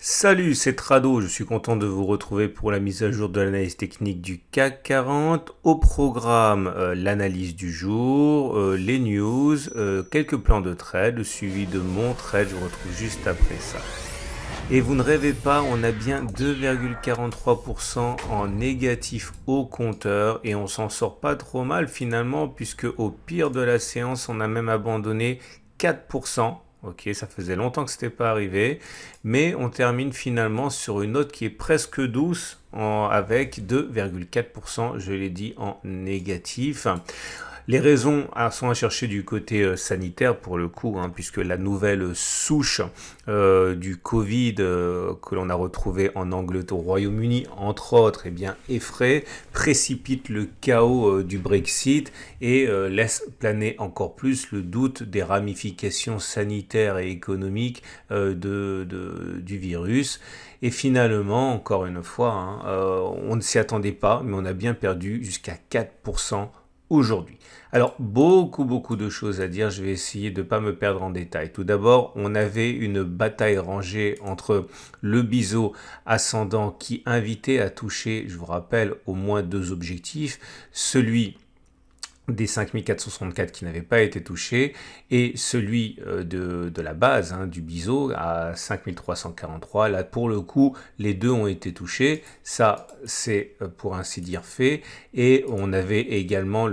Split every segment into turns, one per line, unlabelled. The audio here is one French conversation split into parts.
Salut, c'est Trado, je suis content de vous retrouver pour la mise à jour de l'analyse technique du CAC 40. Au programme, l'analyse du jour, les news, quelques plans de trade, le suivi de mon trade, je vous retrouve juste après ça. Et vous ne rêvez pas, on a bien 2,43% en négatif au compteur et on s'en sort pas trop mal finalement puisque au pire de la séance, on a même abandonné 4%. Ok, ça faisait longtemps que ce n'était pas arrivé, mais on termine finalement sur une note qui est presque douce avec 2,4%, je l'ai dit, en négatif. Les raisons sont à chercher du côté sanitaire pour le coup, hein, puisque la nouvelle souche du Covid que l'on a retrouvée en Angleterre, au Royaume-Uni, entre autres, eh bien, effraie, précipite le chaos du Brexit et laisse planer encore plus le doute des ramifications sanitaires et économiques du virus. Et finalement, encore une fois, hein, on ne s'y attendait pas, mais on a bien perdu jusqu'à 4% aujourd'hui. Alors, beaucoup de choses à dire. Je vais essayer de ne pas me perdre en détail. Tout d'abord, on avait une bataille rangée entre le biseau ascendant qui invitait à toucher, je vous rappelle, au moins deux objectifs. Celui des 5464 qui n'avaient pas été touchés et celui de la base du biseau à 5343. Là, pour le coup, les deux ont été touchés. Ça, c'est pour ainsi dire fait. Et on avait également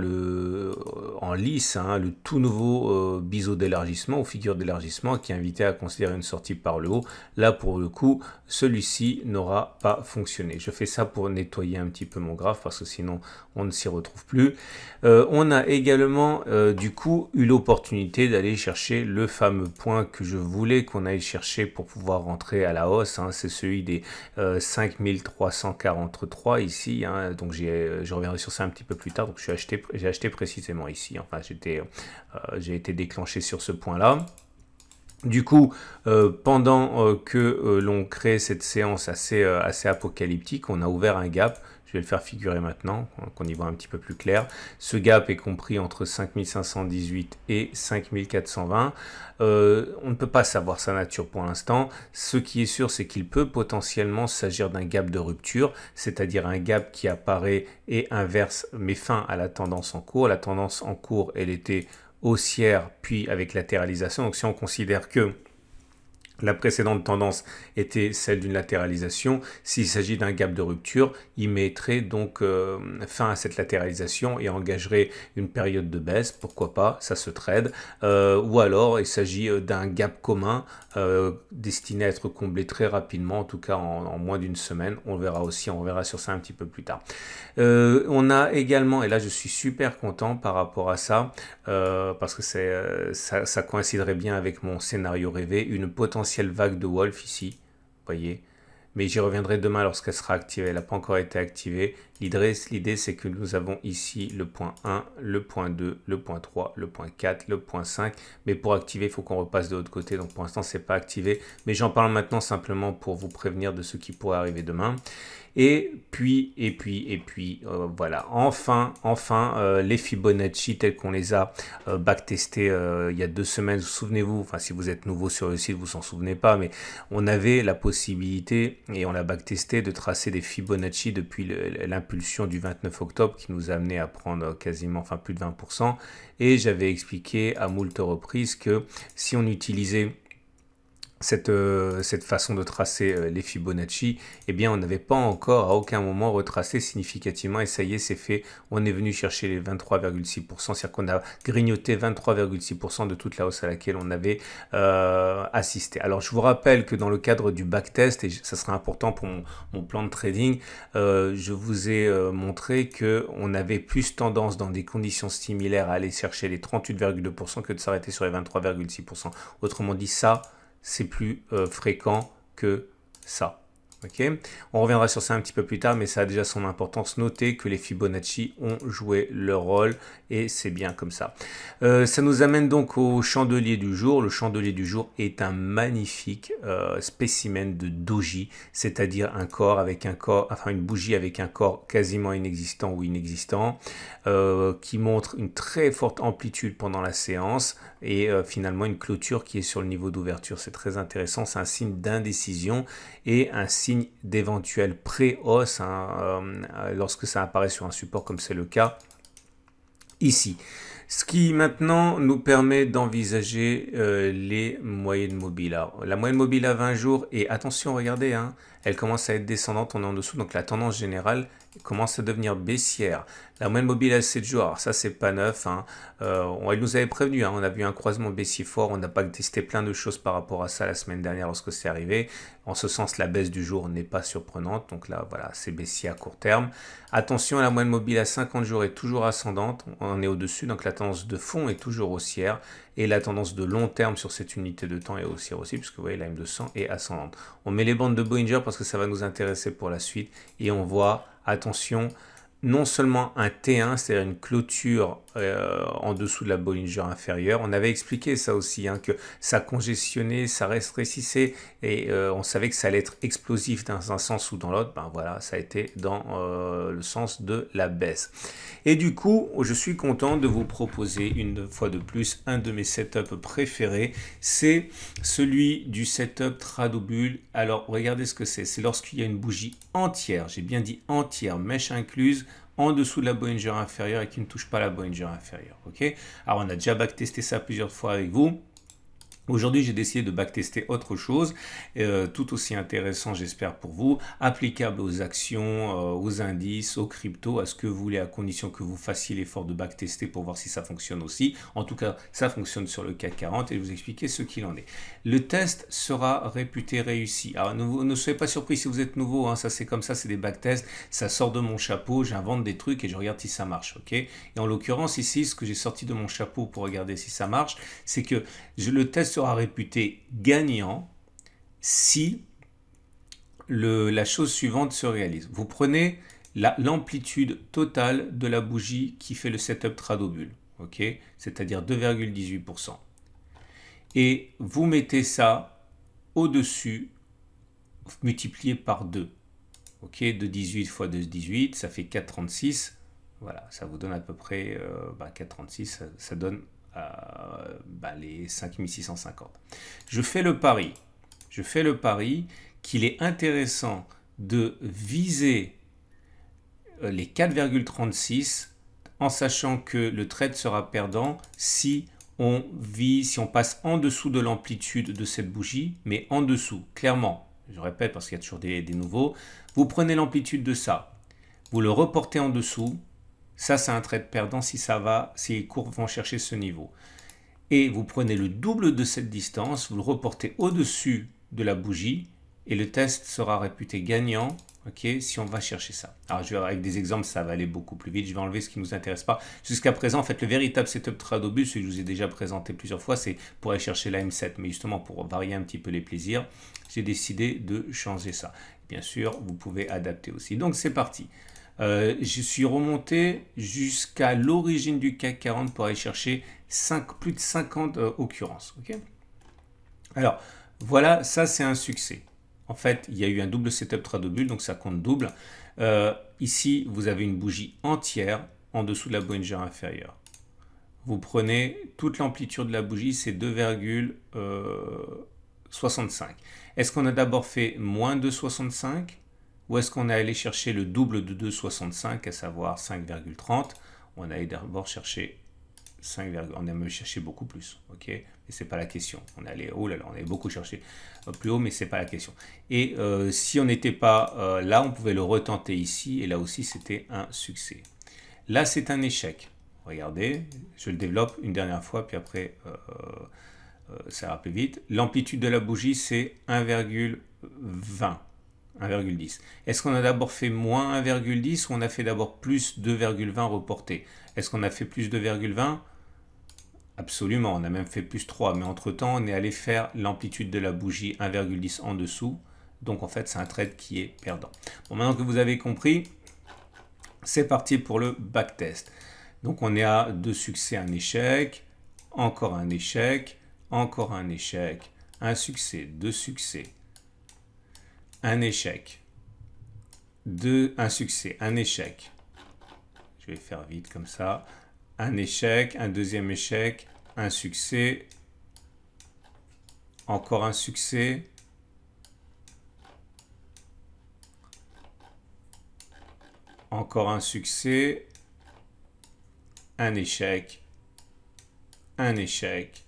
en lice le tout nouveau biseau d'élargissement ou figure d'élargissement qui invitait à considérer une sortie par le haut. Là, pour le coup, celui-ci n'aura pas fonctionné. Je fais ça pour nettoyer un petit peu mon graphe parce que sinon, on ne s'y retrouve plus. On a également du coup eu l'opportunité d'aller chercher le fameux point que je voulais qu'on aille chercher pour pouvoir rentrer à la hausse, hein. C'est celui des 5343 ici, hein. Donc je reviendrai sur ça un petit peu plus tard. Donc j'ai acheté précisément ici, enfin j'ai été déclenché sur ce point là. Du coup, pendant que l'on crée cette séance assez apocalyptique, on a ouvert un gap. Je vais le faire figurer maintenant, qu'on y voit un petit peu plus clair. Ce gap est compris entre 5518 et 5420. On ne peut pas savoir sa nature pour l'instant. Ce qui est sûr, c'est qu'il peut potentiellement s'agir d'un gap de rupture, c'est-à-dire un gap qui apparaît et inverse, met fin à la tendance en cours. La tendance en cours, elle était haussière, puis avec latéralisation. Donc si on considère que la précédente tendance était celle d'une latéralisation. S'il s'agit d'un gap de rupture, il mettrait donc fin à cette latéralisation et engagerait une période de baisse. Pourquoi pas, ça se trade. Ou alors, il s'agit d'un gap commun destiné à être comblé très rapidement, en tout cas en moins d'une semaine. On verra aussi, on verra sur ça un petit peu plus tard. On a également, et là je suis super content par rapport à ça, parce que ça coïnciderait bien avec mon scénario rêvé, une potentielle vague de Wolf ici, vous voyez, mais j'y reviendrai demain lorsqu'elle sera activée. Elle n'a pas encore été activée. L'idée, c'est que nous avons ici le point 1, le point 2, le point 3, le point 4, le point 5. Mais pour activer, il faut qu'on repasse de l'autre côté. Donc pour l'instant, ce n'est pas activé. Mais j'en parle maintenant simplement pour vous prévenir de ce qui pourrait arriver demain. Et puis, voilà. Enfin, les Fibonacci tels qu'on les a backtestés il y a 2 semaines. Souvenez-vous, enfin si vous êtes nouveau sur le site, vous s'en souvenez pas, mais on avait la possibilité, et on l'a backtesté, de tracer des Fibonacci depuis l'impulsion du 29 octobre qui nous a amené à prendre quasiment, enfin plus de 20%. Et j'avais expliqué à moult reprises que si on utilisait cette façon de tracer les Fibonacci, eh bien on n'avait pas encore à aucun moment retracé significativement, et ça y est, c'est fait. On est venu chercher les 23,6%, c'est-à-dire qu'on a grignoté 23,6% de toute la hausse à laquelle on avait assisté. Alors je vous rappelle que dans le cadre du backtest, et ça sera important pour mon plan de trading, je vous ai montré qu'on avait plus tendance dans des conditions similaires à aller chercher les 38,2% que de s'arrêter sur les 23,6%. Autrement dit, ça, c'est plus fréquent que ça. Ok, on reviendra sur ça un petit peu plus tard, mais ça a déjà son importance. Notez que les Fibonacci ont joué leur rôle et c'est bien comme ça. Ça nous amène donc au chandelier du jour. Le chandelier du jour est un magnifique spécimen de doji, c'est-à-dire un corps avec un corps, enfin une bougie avec un corps quasiment inexistant ou inexistant, qui montre une très forte amplitude pendant la séance et finalement une clôture qui est sur le niveau d'ouverture. C'est très intéressant, c'est un signe d'indécision et un signe d'éventuelle pré-hausse lorsque ça apparaît sur un support comme c'est le cas ici. Ce qui maintenant nous permet d'envisager les moyennes mobiles. Alors, la moyenne mobile à 20 jours, et attention, regardez, hein, elle commence à être descendante, on est en dessous, donc la tendance générale commence à devenir baissière. La moyenne mobile à 7 jours, alors ça c'est pas neuf, hein. Elle nous avait prévenu, hein, on a vu un croisement baissier fort, on n'a pas testé plein de choses par rapport à ça la semaine dernière lorsque c'est arrivé. En ce sens, la baisse du jour n'est pas surprenante, donc là voilà, c'est baissier à court terme. Attention, la moyenne mobile à 50 jours est toujours ascendante, on est au-dessus, donc la tendance de fond est toujours haussière, et la tendance de long terme sur cette unité de temps est haussière aussi, puisque vous voyez la M200 est ascendante. On met les bandes de Bollinger parce que ça va nous intéresser pour la suite, et on voit, attention, non seulement un T1, c'est-à-dire une clôture en dessous de la Bollinger inférieure. On avait expliqué ça aussi, hein, que ça congestionnait, ça rétrécissait et on savait que ça allait être explosif dans un sens ou dans l'autre. Ben voilà, ça a été dans le sens de la baisse. Et du coup, je suis content de vous proposer une fois de plus un de mes setups préférés. C'est celui du setup Tradobull. Alors, regardez ce que c'est. C'est lorsqu'il y a une bougie entière, j'ai bien dit entière, mèche incluse, en dessous de la Bollinger inférieure et qui ne touche pas la Bollinger inférieure. Ok. Alors, on a déjà backtesté ça plusieurs fois avec vous. Aujourd'hui, j'ai décidé de backtester autre chose, tout aussi intéressant, j'espère, pour vous, applicable aux actions, aux indices, aux cryptos, à ce que vous voulez, à condition que vous fassiez l'effort de backtester pour voir si ça fonctionne aussi. En tout cas, ça fonctionne sur le CAC 40 et je vais vous expliquer ce qu'il en est. Le test sera réputé réussi. Alors, ne soyez pas surpris si vous êtes nouveau, hein, ça c'est comme ça, c'est des backtests, ça sort de mon chapeau, j'invente des trucs et je regarde si ça marche, ok? Et en l'occurrence, ici, ce que j'ai sorti de mon chapeau pour regarder si ça marche, c'est que le test sera réputé gagnant si la chose suivante se réalise. Vous prenez l'amplitude totale de la bougie qui fait le setup Tradobull, ok, c'est-à-dire 2,18%. Et vous mettez ça au-dessus, multiplié par 2. Ok, 2,18 fois 2,18, ça fait 4,36. Voilà, ça vous donne à peu près 4,36, ça donne les 5650. Je fais le pari qu'il est intéressant de viser les 4,36 en sachant que le trade sera perdant si on passe en dessous de l'amplitude de cette bougie, mais en dessous, clairement. Je répète parce qu'il y a toujours des nouveaux. Vous prenez l'amplitude de ça, vous le reportez en dessous. Ça, c'est un trade perdant si les cours vont chercher ce niveau. Et vous prenez le double de cette distance, vous le reportez au-dessus de la bougie et le test sera réputé gagnant, ok, si on va chercher ça. Alors, avec des exemples, ça va aller beaucoup plus vite. Je vais enlever ce qui ne nous intéresse pas. Jusqu'à présent, en fait, le véritable setup Tradobull, celui que je vous ai déjà présenté plusieurs fois, c'est pour aller chercher la M7. Mais justement, pour varier un petit peu les plaisirs, j'ai décidé de changer ça. Bien sûr, vous pouvez adapter aussi. Donc, c'est parti. Je suis remonté jusqu'à l'origine du CAC 40 pour aller chercher plus de 50 occurrences. Okay, alors, voilà, ça c'est un succès. En fait, il y a eu un double setup Tradobull, donc ça compte double. Ici, vous avez une bougie entière en dessous de la Bollinger inférieure. Vous prenez toute l'amplitude de la bougie, c'est 2,65. Est-ce qu'on a d'abord fait moins de 65 ? Ou est-ce qu'on est allé chercher le double de 2,65, à savoir 5,30? On a allé d'abord chercher 5, on a même cherché beaucoup plus, ok? Mais c'est pas la question. On est allé, oh là là, on avait beaucoup cherché plus haut, mais c'est pas la question. Et si on n'était pas là, on pouvait le retenter ici, et là aussi c'était un succès. Là, c'est un échec. Regardez, je le développe une dernière fois, puis après ça ira plus vite. L'amplitude de la bougie, c'est 1,20. 1,10. Est-ce qu'on a d'abord fait moins 1,10 ou on a fait d'abord plus 2,20 reporté? Est-ce qu'on a fait plus 2,20? Absolument, on a même fait plus 3. Mais entre-temps, on est allé faire l'amplitude de la bougie 1,10 en dessous. Donc en fait, c'est un trade qui est perdant. Bon, maintenant que vous avez compris, c'est parti pour le backtest. Donc on est à 2 succès, un échec, encore un échec, encore un échec, un succès, 2 succès, un échec, un succès, un échec. Je vais faire vite comme ça. Un échec, un deuxième échec, un succès, encore un succès, encore un succès, un échec, un échec,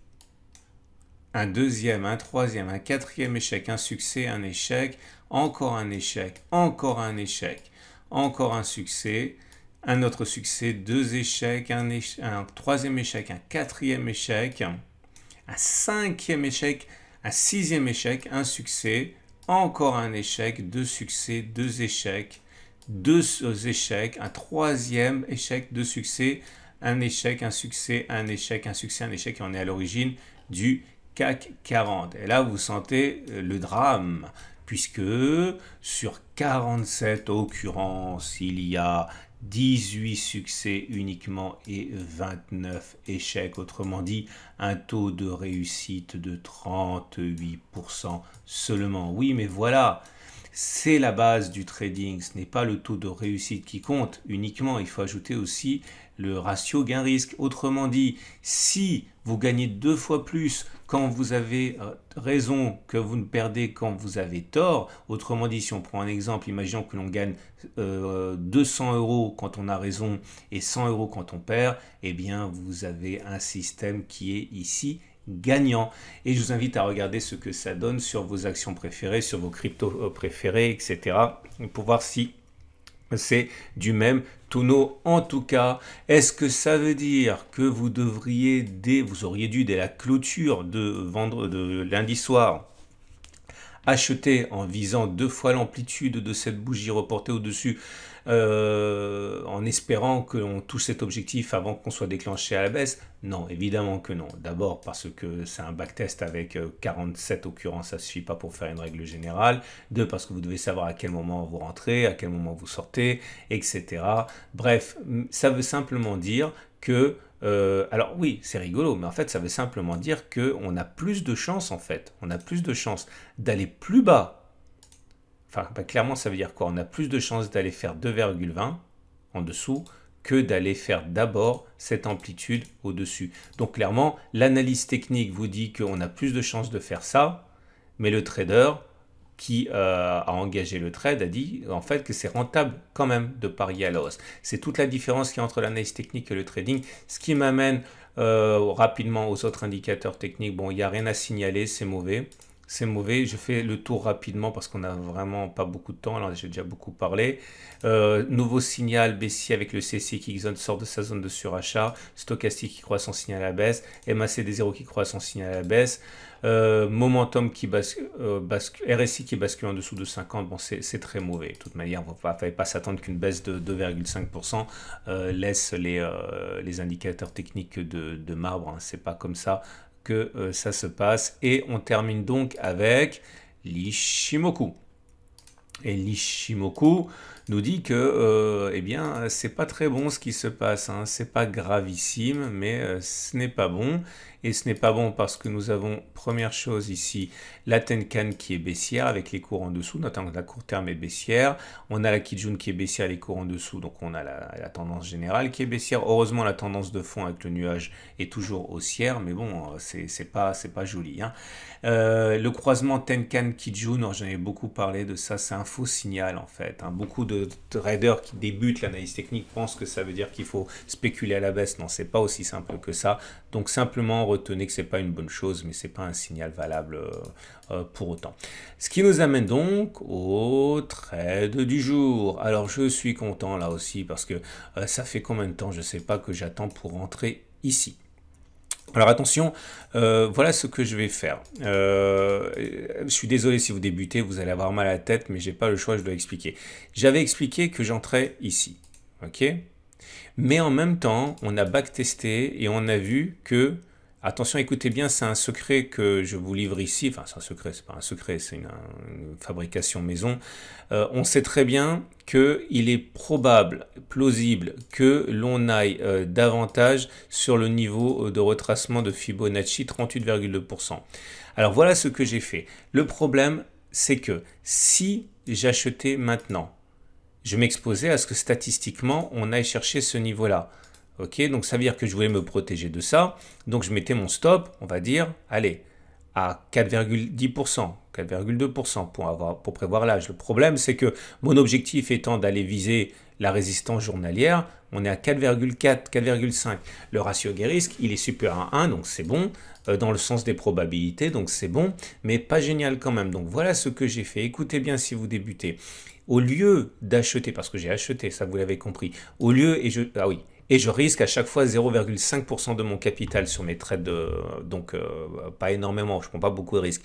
un deuxième, un troisième, un quatrième échec, un succès, un échec, encore un échec, encore un échec, encore un succès, un autre succès, 2 échecs, un troisième échec, un quatrième échec, un cinquième échec, un sixième échec, un succès, encore un échec, 2 succès, 2 échecs, 2 échecs, un troisième échec, 2 succès, un échec, un succès, un échec, un succès, un échec, et on est à l'origine du CAC 40. Et là, vous sentez le drame, puisque sur 47 occurrences, il y a 18 succès uniquement et 29 échecs. Autrement dit, un taux de réussite de 38% seulement. Oui, mais voilà, c'est la base du trading. Ce n'est pas le taux de réussite qui compte uniquement. Il faut ajouter aussi le ratio gain-risque. Autrement dit, si vous gagnez 2 fois plus quand vous avez raison que vous ne perdez quand vous avez tort, autrement dit, si on prend un exemple, imaginons que l'on gagne 200 € quand on a raison et 100 € quand on perd, eh bien vous avez un système qui est ici gagnant. Et je vous invite à regarder ce que ça donne sur vos actions préférées, sur vos cryptos préférés, etc. pour voir si c'est du même tonneau. En tout cas, est-ce que ça veut dire que vous auriez dû dès la clôture de lundi soir acheter en visant 2 fois l'amplitude de cette bougie reportée au-dessus en espérant qu'on touche cet objectif avant qu'on soit déclenché à la baisse? Non, évidemment que non. D'abord parce que c'est un backtest avec 47 occurrences, ça ne suffit pas pour faire une règle générale. 2, parce que vous devez savoir à quel moment vous rentrez, à quel moment vous sortez, etc. Bref, ça veut simplement dire que alors oui, c'est rigolo, mais en fait, ça veut simplement dire qu'on a plus de chances, en fait. On a plus de chances d'aller plus bas. Enfin, clairement, ça veut dire quoi? On a plus de chances d'aller faire 2,20 en dessous que d'aller faire d'abord cette amplitude au-dessus. Donc, clairement, l'analyse technique vous dit qu'on a plus de chances de faire ça, mais le trader qui a engagé le trade a dit en fait que c'est rentable quand même de parier à la hausse. C'est toute la différence qu'il y a entre l'analyse technique et le trading, ce qui m'amène rapidement aux autres indicateurs techniques. Bon, il n'y a rien à signaler, c'est mauvais. C'est mauvais, je fais le tour rapidement parce qu'on n'a vraiment pas beaucoup de temps, alors j'ai déjà beaucoup parlé. Nouveau signal baissier avec le CAC qui sort de sa zone de surachat, stochastique qui croit son signal à la baisse, MACD0 qui croit son signal à la baisse, momentum qui RSI qui bascule en dessous de 50, bon c'est très mauvais. De toute manière, il ne fallait pas s'attendre qu'une baisse de 2,5% laisse les indicateurs techniques de marbre, hein. C'est pas comme ça que ça se passe. Et on termine donc avec l'Ishimoku. Et l'Ishimoku nous dit que eh bien c'est pas très bon ce qui se passe, hein. C'est pas gravissime, mais ce n'est pas bon. Et ce n'est pas bon parce que nous avons, première chose ici, la Tenkan qui est baissière avec les cours en dessous, notamment la court terme est baissière. On a la Kijun qui est baissière, les cours en dessous, donc on a la tendance générale qui est baissière. Heureusement, la tendance de fond avec le nuage est toujours haussière, mais bon, c'est pas joli, hein. Le croisement Tenkan Kijun, j'en ai beaucoup parlé de ça, c'est un faux signal en fait, hein. Beaucoup de traders qui débutent l'analyse technique pensent que ça veut dire qu'il faut spéculer à la baisse. Non, c'est pas aussi simple que ça. Donc simplement retenez que c'est pas une bonne chose, mais c'est pas un signal valable pour autant. Ce qui nous amène donc au trade du jour. Alors je suis content là aussi parce que ça fait combien de temps, je sais pas, que j'attends pour rentrer ici. Alors attention, voilà ce que je vais faire. Je suis désolé si vous débutez, vous allez avoir mal à la tête, mais j'ai pas le choix, je dois expliquer. J'avais expliqué que j'entrais ici, ok? Mais en même temps, on a backtesté et on a vu que Attention, écoutez bien, c'est un secret que je vous livre ici. Enfin, c'est un secret, c'est pas un secret, c'est une fabrication maison. On sait très bien qu'il est probable, plausible, que l'on aille davantage sur le niveau de retracement de Fibonacci, 38,2%. Alors voilà ce que j'ai fait. Le problème, c'est que si j'achetais maintenant, je m'exposais à ce que statistiquement, on aille chercher ce niveau-là. Ok, donc ça veut dire que je voulais me protéger de ça. Donc je mettais mon stop, on va dire, allez, à 4,10%, 4,2% pour prévoir l'âge. Le problème, c'est que mon objectif étant d'aller viser la résistance journalière, on est à 4,4, 4,5. Le ratio gain-risque, il est supérieur à 1, donc c'est bon, dans le sens des probabilités, donc c'est bon, mais pas génial quand même. Donc voilà ce que j'ai fait. Écoutez bien si vous débutez. Au lieu d'acheter, parce que j'ai acheté, ça vous l'avez compris, au lieu, et je risque à chaque fois 0,5% de mon capital sur mes trades, donc pas énormément, je ne prends pas beaucoup de risques.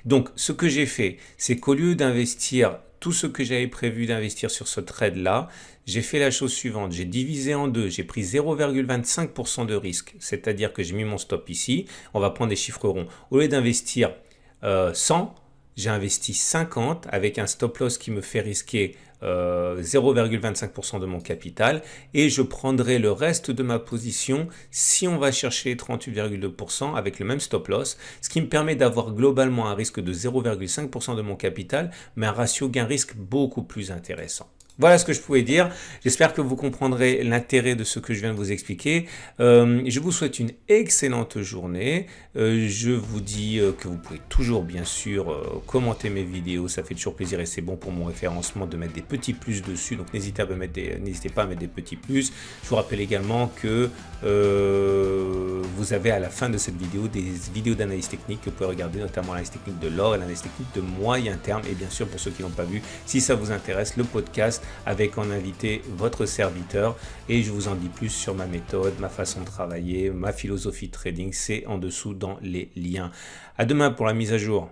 Donc ce que j'ai fait, c'est qu'au lieu d'investir tout ce que j'avais prévu d'investir sur ce trade-là, j'ai fait la chose suivante, j'ai divisé en deux, j'ai pris 0,25% de risque, c'est-à-dire que j'ai mis mon stop ici, on va prendre des chiffres ronds. Au lieu d'investir 100, j'ai investi 50 avec un stop loss qui me fait risquer 0,25% de mon capital et je prendrai le reste de ma position si on va chercher 38,2% avec le même stop loss, ce qui me permet d'avoir globalement un risque de 0,5% de mon capital, mais un ratio gain-risque beaucoup plus intéressant. Voilà ce que je pouvais dire. J'espère que vous comprendrez l'intérêt de ce que je viens de vous expliquer. Je vous souhaite une excellente journée. Je vous dis que vous pouvez toujours bien sûr commenter mes vidéos. Ça fait toujours plaisir et c'est bon pour mon référencement de mettre des petits plus dessus. Donc n'hésitez pas à mettre des petits plus. Je vous rappelle également que vous avez à la fin de cette vidéo des vidéos d'analyse technique que vous pouvez regarder, notamment l'analyse technique de l'or et l'analyse technique de moyen terme. Et bien sûr, pour ceux qui n'ont pas vu, si ça vous intéresse, le podcast avec en invité votre serviteur, et je vous en dis plus sur ma méthode, ma façon de travailler, ma philosophie de trading, c'est en dessous dans les liens. À demain pour la mise à jour.